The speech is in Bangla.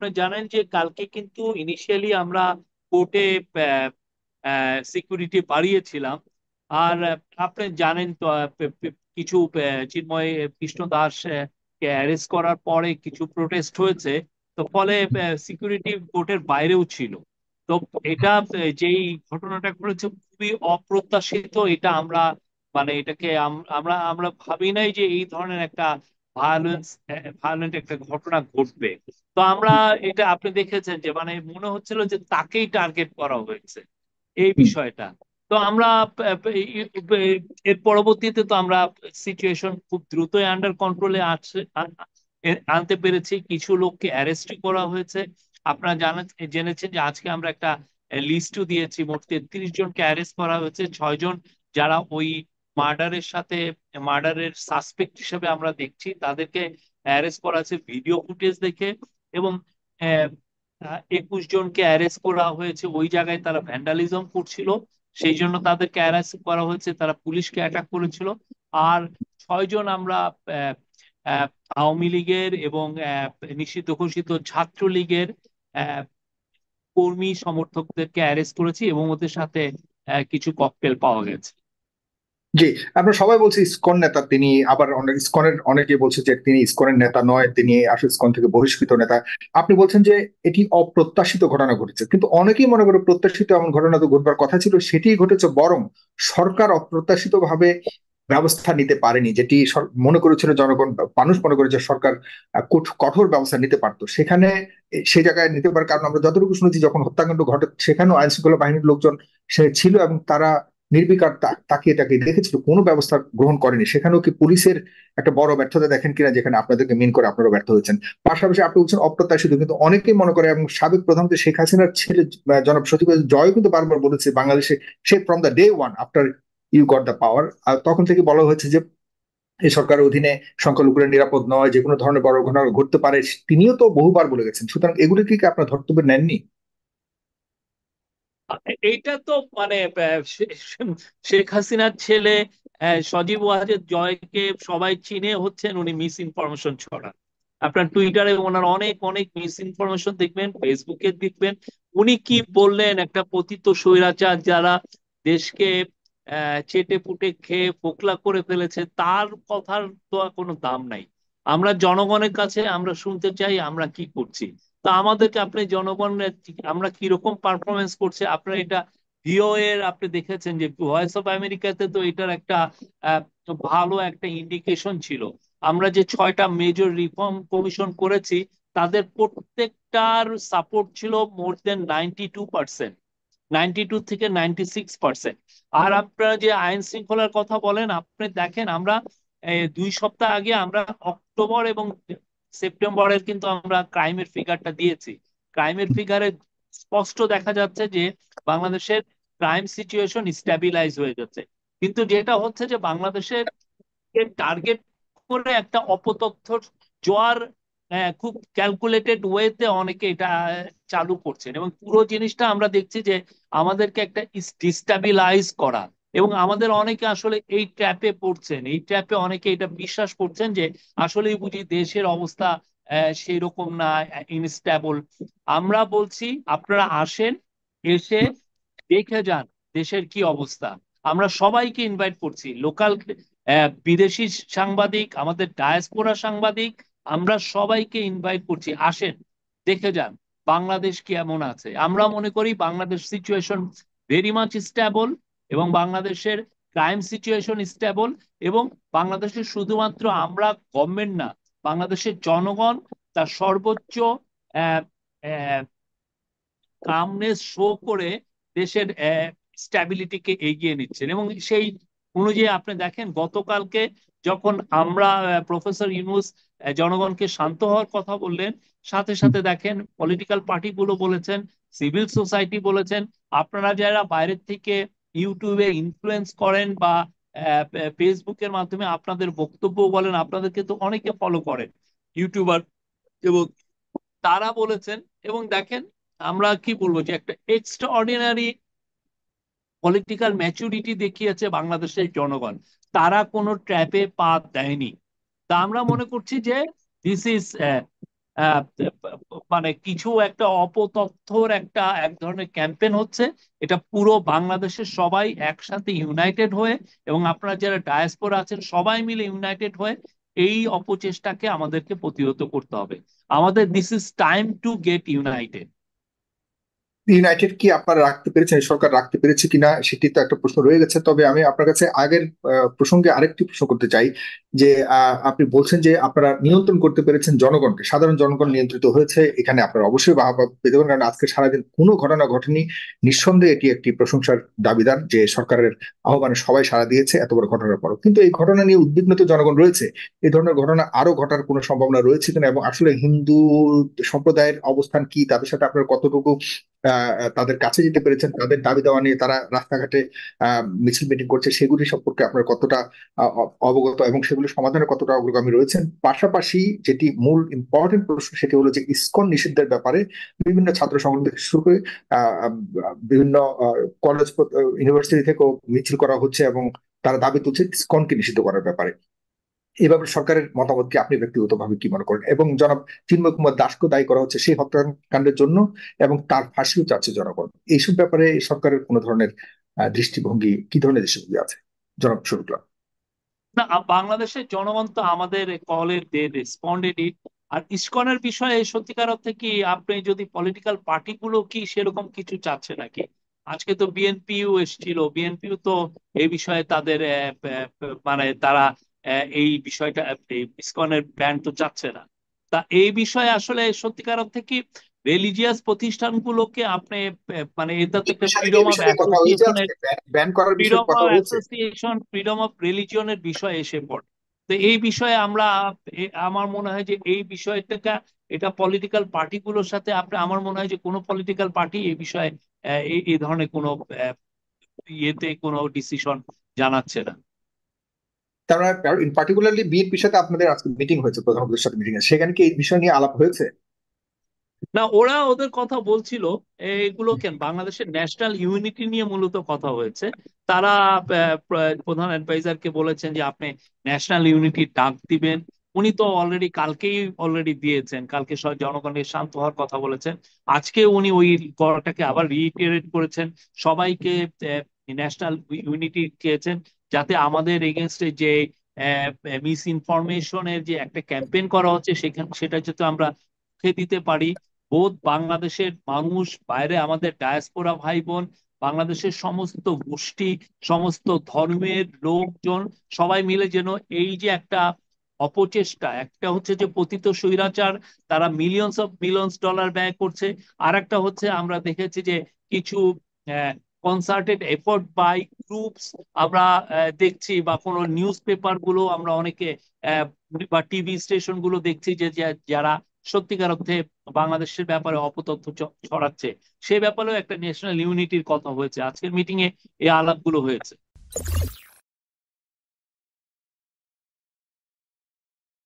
আপনি জানেন যে কালকে কিন্তু ইনিশিয়ালি আমরা কোর্টে সিকিউরিটি বাড়িয়েছিলাম। আর আপনি জানেন তো কিছু চিন্ময় কৃষ্ণ দাস কে অ্যারেস্ট করার পরে কিছু প্রোটেস্ট হয়েছে। তো ফলে সিকিউরিটি কোর্টের বাইরেও ছিল। তো এটা যেই ঘটনাটা ঘটেছে খুবই অপ্রত্যাশিত। এটা আমরা মানে এটাকে আমরা আমরা ভাবি নাই যে এই ধরনের একটা ভায়োলেন্স ভায়োলেন্ট একটা ঘটনা ঘটবে। তো আমরা এটা আপনি দেখেছেন যে মানে মনে হচ্ছিল যে তাকেই টার্গেট করা হয়েছে এই হুম। বিষয়টা। তো আমরা এর পরবর্তীতে তো আমরা সিচুয়েশন খুব দ্রুতই আন্ডার কন্ট্রোলে আনতে পেরেছি। কিছু লোককে অ্যারেস্ট করা হয়েছে। আপনারা জেনেছেন যে আজকে আমরা একটা লিস্টও দিয়েছি, মোট 33 জনকে অ্যারেস্ট করা হয়েছে। 6 জন যারা ওই মার্ডারের সাথে মার্ডারের সাসপেক্ট হিসেবে আমরা দেখছি তাদেরকে অ্যারেস্ট করা হয়েছে ভিডিও ফুটেজ দেখে। এবং 21 জনকে অ্যারেস্ট করা হয়েছে ওই জায়গায় তারা ভ্যান্ডালিজম করছিল, সেই জন্য তাদেরকে অ্যারেস্ট করা হয়েছে, তারা পুলিশকে অ্যাটাক করেছিল। আর 6 জন আমরা আহ, আহ, আওয়ামী লীগের এবং নিষিদ্ধ ঘোষিত ছাত্রলীগের আহ, কর্মী সমর্থকদেরকে অ্যারেস্ট করেছি এবং ওদের সাথে কিছু ককটেল পাওয়া গেছে। জি, আমরা সবাই বলছি ইসকন নেতা তিনি, আবার অনেক ইসকনের অনেকে বলছে যে তিনি ইসকনের নেতা নয়, তিনি আসলে ইসকন থেকে বহিষ্কৃত নেতা। আপনি বলছেন যে এটি অপ্রত্যাশিত ঘটনা ঘটেছে, কিন্তু অনেকেই মনে করে প্রত্যাশিত এমন ঘটনা তো ঘটবার কথা ছিল, সেটি ঘটেছে। বরং সরকার অপ্রত্যাশিত ভাবে ব্যবস্থা নিতে পারেনি, যেটি মনে করেছিল জনগণ, মানুষ মনে করেছে সরকার কঠোর ব্যবস্থা নিতে পারতো, সেখানে সেই জায়গায় নিতে পারে। কারণ আমরা যতটুকু শুনেছি, যখন হত্যাকাণ্ড ঘটে সেখানেও আইন শৃঙ্খলা বাহিনীর লোকজন সে ছিল এবং তারা নির্বিকার তাকিয়ে তাকিয়ে দেখেছিল, কোনো ব্যবস্থা গ্রহণ করেনি। সেখানেও কি পুলিশের একটা বড় ব্যর্থতা দেখেন কিনা, যেখানে আপনাদেরকে মিন করে আপনারা ব্যর্থ হয়েছেন? পাশাপাশি আপনি বলছেন অপ্রত্যাশিত, কিন্তু অনেকেই মনে করে, এবং সাবেক প্রধানমন্ত্রী শেখ হাসিনার ছেলে জনাব সচিব জয় কিন্তু বারবার বলেছে বাংলাদেশে, সে from the day one after you got the power, তখন থেকে বলা হয়েছে যে এই সরকারের অধীনে সংখ্যালঘুরা নিরাপদ নয়, যে কোনো ধরনের বড় ঘটনা ঘটতে পারে। তিনিও তো বহুবার বলে গেছেন, সুতরাং এগুলি কি আপনার ধর্তব্য নেননি? এইটা তো মানে শেখ হাসিনার ছেলে সজীব ওয়াজেদ জয়কে সবাই চিনে হচ্ছেন উনি মিস ইনফরমেশন ছড়ান। আপনার টুইটারে ওনার অনেক অনেক মিস ইনফরমেশন দেখবেন, ফেসবুকে দেখবেন। উনি কি বললেন, একটা পতিত স্বৈরাচার যারা দেশকে চেটে পুটে খেয়ে ফোকলা করে ফেলেছে, তার কথার তো আর কোনো দাম নাই। আমরা জনগণের কাছে আমরা শুনতে চাই আমরা কি করছি। তা আমাদেরকে আপনি জনগণের আমরা কিরকম পারফরমেন্স করছে আপনার এটা ভিও এর আপনি দেখেছেন যে ভয়েস অফ আমেরিকাতে তো এটার একটা আহ, ভালো একটা ইন্ডিকেশন ছিল। আমরা যে 6টা মেজর রিফর্ম কমিশন করেছি তাদের প্রত্যেকটার সাপোর্ট ছিল মোর দেন 92%, 92 থেকে 96%। আর আপনারা যে আইন শৃঙ্খলার কথা বলেন, আপনি দেখেন আমরা 2 সপ্তাহ আগে আমরা অক্টোবর এবং সেপ্টেম্বরের কিন্তু আমরা ক্রাইমের ফিগারটা দিয়েছি। ক্রাইমের ফিগারে স্পষ্ট দেখা যাচ্ছে যে বাংলাদেশের ক্রাইম সিচুয়েশন স্ট্যাবিলাইজ হয়ে যাচ্ছে। কিন্তু যেটা হচ্ছে যে বাংলাদেশের টার্গেট করে একটা অপতথ্য জোয়ার খুব ক্যালকুলেটেড ওয়েতে অনেকে এটা চালু করছেন, এবং পুরো জিনিসটা আমরা দেখছি যে আমাদেরকে একটা ডিস্টাবিলাইজ করা। এবং আমাদের অনেকে আসলে এই ট্র্যাপে পড়ছেন, এই ট্র্যাপে অনেকে এটা বিশ্বাস করছেন যে আসলেই বুঝি দেশের অবস্থা সেই রকম না, ইনস্টেবল। আমরা বলছি আপনারা আসেন, এসে দেখে যান দেশের কি অবস্থা। আমরা সবাইকে ইনভাইট করছি, লোকাল বিদেশি সাংবাদিক, আমাদের ডায়াসপোরা সাংবাদিক, আমরা সবাইকে ইনভাইট করছি, আসেন দেখে যান বাংলাদেশ কেমন আছে। আমরা মনে করি Bangladesh situation very much stable, এবং বাংলাদেশের ক্রাইম সিচুয়েশন স্টেবল। এবং বাংলাদেশের শুধুমাত্র আমরা গভর্নমেন্ট না, বাংলাদেশের জনগণ তার সর্বোচ্চ কামনেস শো করে দেশের স্ট্যাবিলিটিকে এগিয়ে নিচ্ছেন। এবং সেই অনুযায়ী আপনি দেখেন গতকালকে যখন আমরা প্রফেসর ইউনূস জনগণকে শান্ত হওয়ার কথা বললেন, সাথে সাথে দেখেন পলিটিক্যাল পার্টিগুলো বলেছেন, সিভিল সোসাইটি বলেছেন। আপনারা যারা বাইরের থেকে ইউটিউবে ইনফ্লুয়েন্স করেন বা ফেসবুকের মাধ্যমে আপনাদের বক্তব্য বলেন, আপনাদেরকে তো অনেকে ফলো করেন ইউটিউবার, এবং তারা বলেছেন। এবং দেখেন আমরা কি বলবো যে একটা এক্সট্রা অর্ডিনারি পলিটিক্যাল ম্যাচুরিটি দেখিয়েছে বাংলাদেশের জনগণ, তারা কোনো ট্র্যাপে পা দেয়নি। তা আমরা মনে করছি যে দিস ইজ আহ, মানে কিছু একটা অপতথ্যর একটা এক ধরনের ক্যাম্পেন হচ্ছে। এটা পুরো বাংলাদেশের সবাই একসাথে ইউনাইটেড হয়ে, এবং আপনারা যারা ডায়াসপোরা আছেন সবাই মিলে ইউনাইটেড হয়ে এই অপচেষ্টাকে আমাদেরকে প্রতিহত করতে হবে। আমাদের this is time to get United. United কি আপনারা রাখতে পেরেছেন, এই সরকার রাখতে পেরেছে কিনা সেটি তো একটা প্রশ্ন রয়ে গেছে। তবে আমি আপনার কাছে আগের প্রসঙ্গে আরেকটি প্রশ্ন করতে চাই যে আপনি বলছেন যে আপনারা নিয়ন্ত্রণ করতে পেরেছেন জনগণকে, সাধারণ জনগণ নিয়ন্ত্রিত হয়েছে, এখানে আপনারা অবশ্যই বাহবা পেতে পারেন, কারণ আজকে সারাদিন কোনো ঘটনা ঘটেনি। নিঃসন্দেহে এটি একটি প্রশংসার দাবিদার যে সরকারের আহ্বানে সবাই সাড়া দিয়েছে এত বড় ঘটনার পরও। কিন্তু এই ঘটনা নিয়ে উদ্বিগ্ন তো জনগণ রয়েছে। এই ধরনের ঘটনা আরো ঘটার কোনো সম্ভাবনা রয়েছে কিনা, এবং আসলে হিন্দু সম্প্রদায়ের অবস্থান কি, তাদের সাথে আপনার কতটুকু তাদের কাছে যেতে পেরেছেন, তাদের দাবি দেওয়া নিয়ে তারা রাস্তাঘাটে মিছিল মিটিং করছে সেগুলি সম্পর্কে আপনার কতটা অবগত, এবং সেগুলি সমাধানের কতটা অগ্রগামী রয়েছেন। পাশাপাশি যেটি মূল ইম্পর্টেন্ট প্রশ্ন সেটি হলো যে ইসকন নিষিদ্ধের ব্যাপারে বিভিন্ন ছাত্র সংগঠন থেকে শুরু করে বিভিন্ন কলেজ ইউনিভার্সিটি থেকেও মিছিল করা হচ্ছে এবং তারা দাবি তুলছে ইসকনকে নিষিদ্ধ করার ব্যাপারে। এই ব্যাপারে সরকারের মতামত কি, আপনি ব্যক্তিগতভাবে কি মনে করেন? এবং জনাব চিন্ময় কুমার দাসকে দায়ী করা হচ্ছে সেই হত্যাকাণ্ডের জন্য, এবং তার ফাঁসিও চাচ্ছে জনগণ। এইসব ব্যাপারে সরকারের কোন ধরনের দৃষ্টিভঙ্গি, কি ধরনের দৃষ্টিভঙ্গি আছে জনাব শরীফুল্লাহ? না, বাংলাদেশের জনগণ তো আমাদের কলের দে রেসপন্ডেড ইট। আর ইসকনের বিষয়ে সত্যিকার অর্থে কি আপনি যদি পলিটিক্যাল পার্টিগুলো কি সেরকম কিছু চাচ্ছে নাকি? আজকে তো বিএনপিও এসেছিল, বিএনপিও তো এই বিষয়ে তাদের মানে তারা এই বিষয়টা ইসকনের ব্যান তো চাচ্ছে না। তা এই বিষয়ে আসলে সত্যিকার অর্থে কি রিলিজিয়াস প্রতিষ্ঠানগুলোকে আপনি মানে এটা তো একটা বিএনপির সাথে কি ফ্রিডম এই অফ বিষয়ে কথা হয়েছে, অ্যাসোসিয়েশনের, আজকে ব্যান করার বিষয়ে ফ্রিডম কথা অফ হয়েছে? অ্যাসোসিয়েশন, ফ্রিডম অফ রিলিজিয়নের বিষয় এসে পড়ে। তো এই বিষয়ে আমরা আমার মনে হয় যে এই বিষয়টা এটা পলিটিক্যাল পার্টিগুলোর সাথে আপনি, আমার মনে হয় যে কোনো পলিটিক্যাল পার্টি এই বিষয়ে এই ধরনের কোনো ইয়েতে কোনো ডিসিশন জানাচ্ছে না। তারা ইন পার্টিকুলারলি বিএনপির সাথে আপনাদের আজকে মিটিং হয়েছে, প্রধানমন্ত্রীর সাথে মিটিং, সেখানে কি এই বিষয় নিয়ে আলাপ হয়েছে? না, ওরা ওদের কথা বলছিল এগুলো কেন বাংলাদেশের ন্যাশনাল ইউনিটি নিয়ে মূলত কথা হয়েছে। তারা প্রধান অ্যাডভাইজারকে বলেছেন যে আপনি ন্যাশনাল ইউনিটি ডাক দিবেন। উনি তো অলরেডি কালকেই অলরেডি দিয়েছেন, কালকে সব জনগণের শান্ত হওয়ার কথা বলেছেন। আজকে উনি ওই কথাটাকে আবার রিইটারেট করেছেন, সবাইকে ন্যাশনাল ইউনিটি চেয়েছেন, যাতে আমাদের এগেনস্টে যে মিস ইনফরমেশনের যে একটা ক্যাম্পেইন করা হচ্ছে সেখানে সেটা যাতে আমরা রুখে দিতে পারি। বোধ বাংলাদেশের মানুষ, বাইরে আমাদের ডায়াসপোরা ভাই বোন, বাংলাদেশের সমস্ত গোষ্ঠী, সমস্ত ধর্মের লোকজন সবাই মিলে যেন এই যে একটা অপচেষ্টা, একটা হচ্ছে যে পতিত স্বৈরাচার, তারা মিলিয়নস অফ মিলিয়নস ডলার ব্যয় করছে। আর একটা হচ্ছে আমরা দেখেছি যে কিছু কনসার্টেড এফোর্ট বাই গ্রুপস আমরা দেখছি, বা কোনো নিউজ পেপার গুলো আমরা অনেকে আহ, বা টিভি স্টেশন গুলো দেখছি যে যারা সত্যিকার অর্থে বাংলাদেশের ব্যাপারে অপতথ্য ছড়াচ্ছে। সে ব্যাপারেও একটা ন্যাশনাল ইউনিটির কথা হয়েছে, আজকের মিটিং এ এই আলাপগুলো হয়েছে।